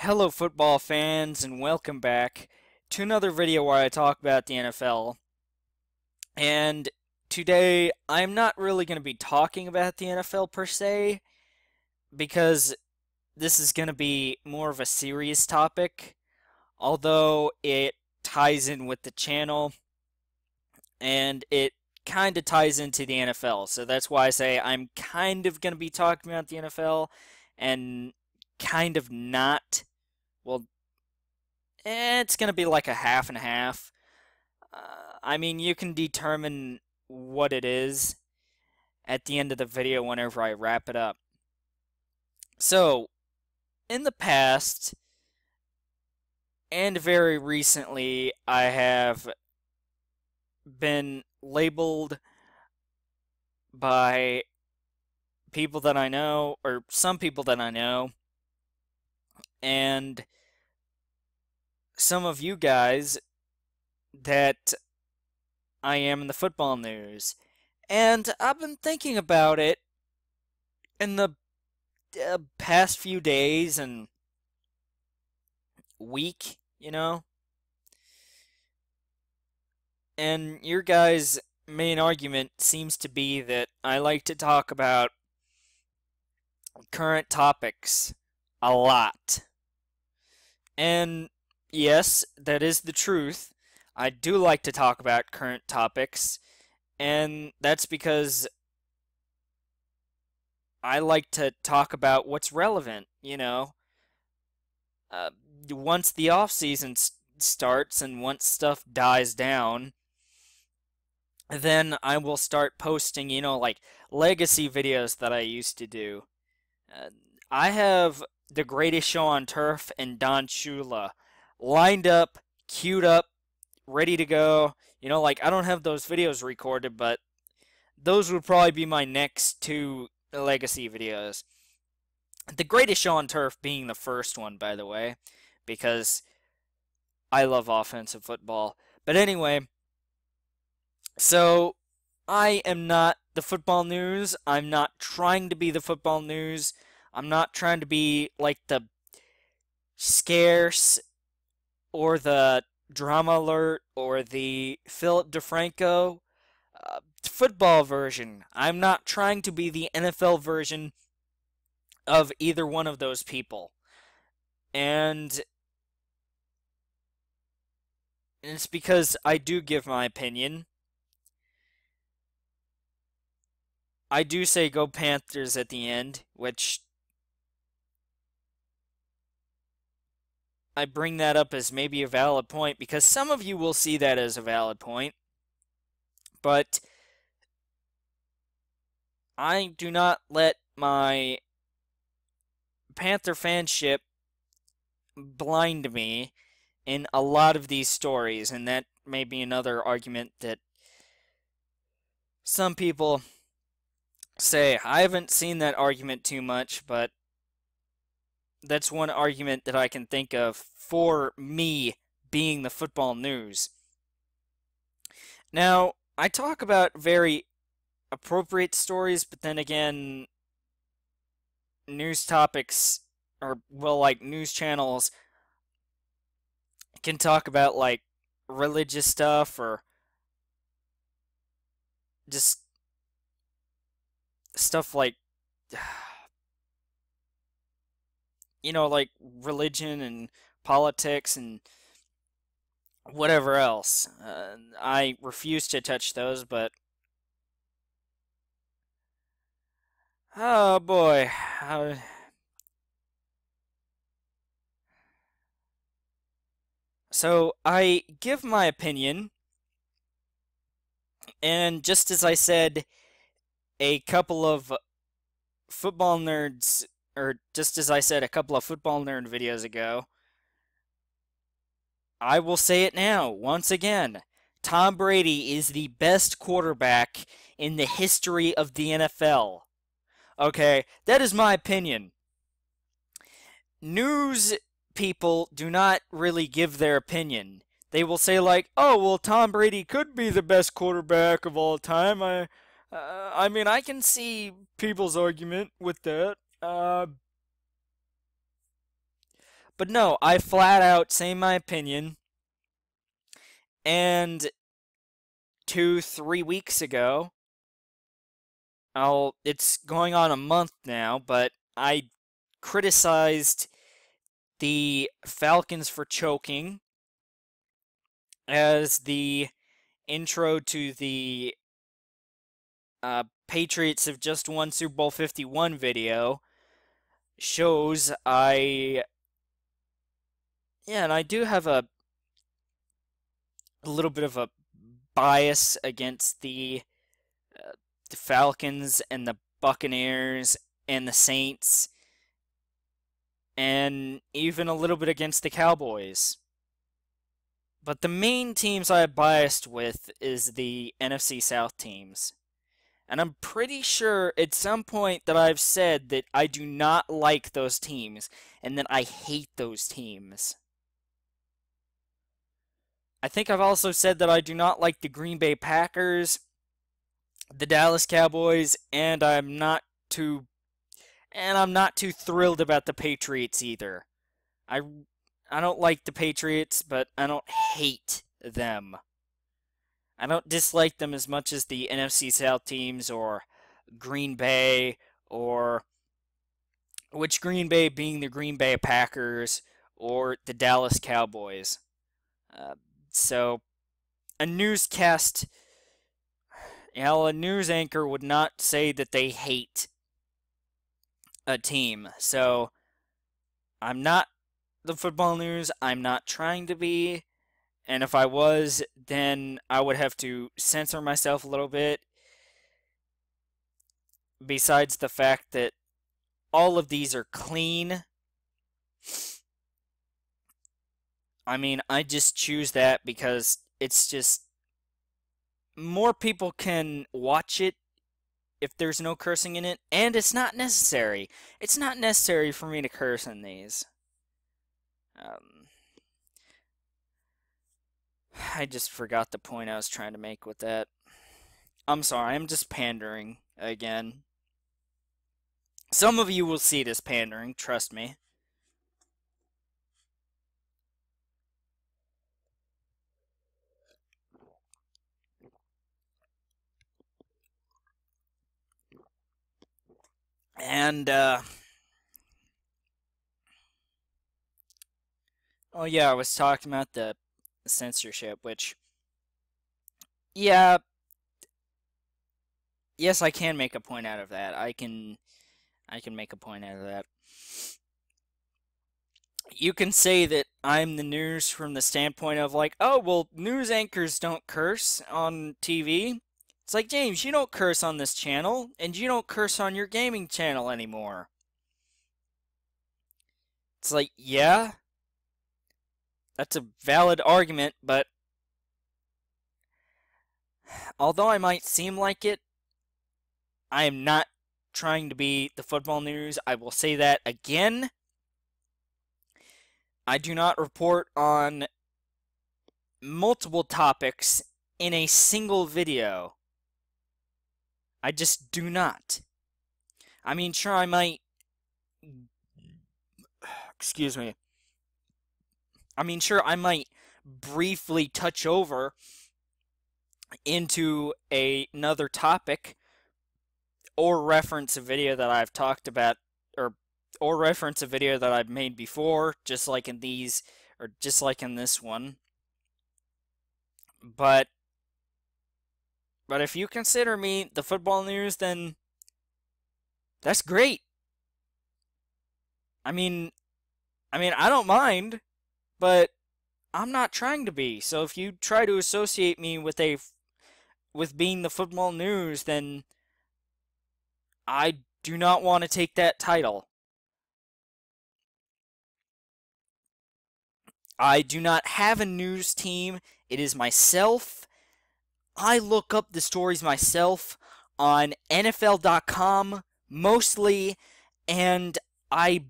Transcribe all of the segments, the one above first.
Hello, football fans, and welcome back to another video where I talk about the NFL. And today, I'm not really going to be talking about the NFL per se, because this is going to be more of a serious topic, although it ties in with the channel and it kind of ties into the NFL. So that's why I say I'm kind of going to be talking about the NFL and kind of not. Well, it's going to be like a half and a half. I mean, you can determine what it is at the end of the video whenever I wrap it up. So, in the past, and very recently, I have been labeled by people that I know, or some people that I know, and some of you guys that I am in the football news. And I've been thinking about it in the past few days and week. And your guys' main argument seems to be that I like to talk about current topics a lot. And yes, that is the truth. I do like to talk about current topics, and that's because I like to talk about what's relevant. Uh, Once the off season starts and once stuff dies down, then I will start posting, like legacy videos that I used to do. Uh, I have The Greatest Show on Turf and Don Shula lined up, queued up, ready to go. Like I don't have those videos recorded, but those would probably be my next two legacy videos. The Greatest Show on Turf being the first one, by the way, because I love offensive football. But anyway, so I am not the football news. I'm not trying to be the football news. I'm not trying to be like the scarce or the drama alert or the Philip DeFranco football version. I'm not trying to be the NFL version of either one of those people. And it's because I do give my opinion. I do say go Panthers at the end, which I bring that up as maybe a valid point because some of you will see that as a valid point. But I do not let my Panther fanship blind me in a lot of these stories, and that may be another argument that some people say. I haven't seen that argument too much, but that's one argument that I can think of for me being the football news. Now, I talk about very appropriate stories, but then again, news topics, or, well, like news channels, can talk about like religious stuff or just stuff like, like religion and politics and whatever else. I refuse to touch those, but oh boy. So I give my opinion, and just as I said, a couple of football nerds, or just as I said a couple of football nerd videos ago, I will say it now, once again. Tom Brady is the best quarterback in the history of the NFL. Okay, that is my opinion. News people do not really give their opinion. They will say like, "Oh, well, Tom Brady could be the best quarterback of all time." I mean, I can see people's argument with that. But no, I flat out say my opinion. And 2, 3 weeks ago, it's going on a month now, but I criticized the Falcons for choking as the intro to the Patriots have just won Super Bowl 51 video shows. And I do have a little bit of a bias against the Falcons and the Buccaneers and the Saints, and even a little bit against the Cowboys. But the main teams I'm biased with is the NFC South teams. And I'm pretty sure at some point that I've said that I do not like those teams and that I hate those teams. I think I've also said that I do not like the Green Bay Packers, the Dallas Cowboys, and I'm not too thrilled about the Patriots either. I don't like the Patriots, but I don't hate them. I don't dislike them as much as the NFC South teams or Green Bay, or which Green Bay being the Green Bay Packers or the Dallas Cowboys. So a newscast, a news anchor would not say that they hate a team. So I'm not the football news. I'm not trying to be. And if I was, then I would have to censor myself a little bit. Besides the fact that all of these are clean. I mean, I just choose that because it's just more people can watch it if there's no cursing in it, and it's not necessary. It's not necessary for me to curse in these. I just forgot the point I was trying to make with that. I'm sorry, I'm just pandering again. Some of you will see it as pandering, trust me. And, oh yeah, I was talking about the censorship, which, yeah, yes, I can make a point out of that. I can make a point out of that. You can say that I'm the news from the standpoint of like, oh, well, news anchors don't curse on TV. It's like, James, you don't curse on this channel, and you don't curse on your gaming channel anymore. It's like, yeah, that's a valid argument, but although I might seem like it, I am not trying to be the football news. I will say that again. I do not report on multiple topics in a single video. I just do not. I mean, sure, I might. Excuse me. I mean, sure, I might briefly touch over into another topic or reference a video that I've talked about, or reference a video that I've made before, just like in these, or just like in this one. But if you consider me the football news, then that's great. I mean, I don't mind, but I'm not trying to be. So if you try to associate me with being the football news, then I do not want to take that title. I do not have a news team. It is myself. I look up the stories myself on NFL.com mostly, and I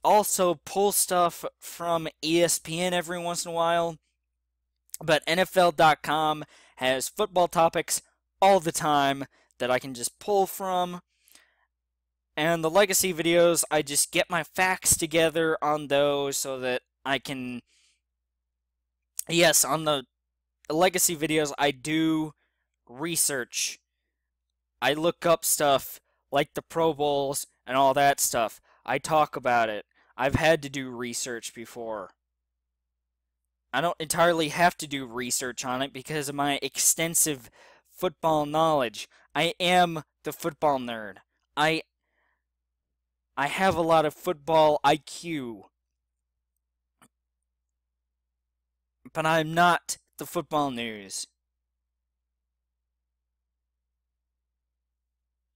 also pull stuff from ESPN every once in a while. But NFL.com has football topics all the time that I can just pull from. And the legacy videos, I just get my facts together on those so that I can. Yes, on the legacy videos, I do research. I look up stuff like the Pro Bowls and all that stuff. I talk about it. I've had to do research before. I don't entirely have to do research on it because of my extensive football knowledge. I am the football nerd. I I have a lot of football IQ, but I'm not the football news.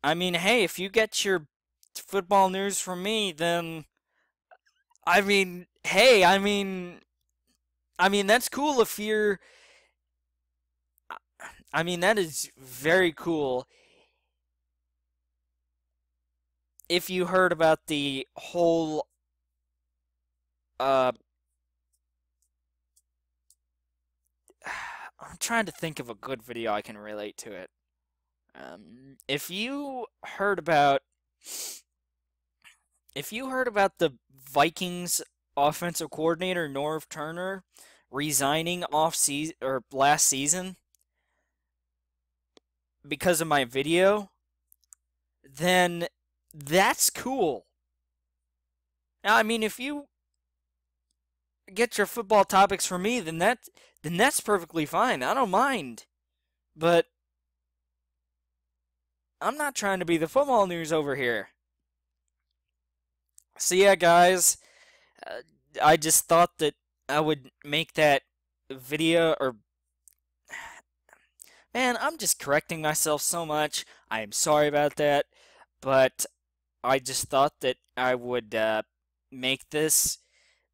I mean, hey, if you get your football news from me, then hey, that's cool if you're that is very cool if you heard about the whole uh I'm trying to think of a good video I can relate to it. If you heard about the Vikings offensive coordinator Norv Turner resigning off season or last season because of my video, then that's cool. Now, I mean, if you get your football topics from me, then that's perfectly fine. I don't mind. But I'm not trying to be the football news over here. So yeah, guys, I just thought that I would make that video, or man, I'm just correcting myself so much. I am sorry about that, but I just thought that I would make this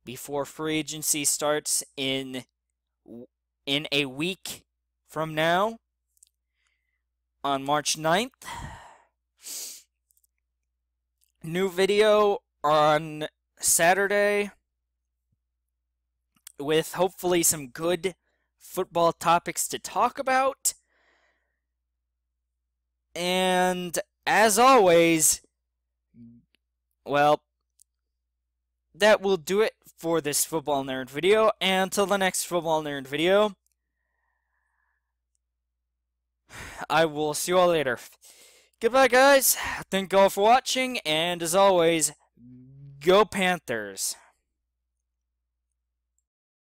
before free agency starts in a week from now on March 9th. New video on Saturday with hopefully some good football topics to talk about. And as always, well, that will do it for this Football Nerd video. And until the next Football Nerd video, I will see you all later. Goodbye, guys. Thank you all for watching. And as always, go Panthers.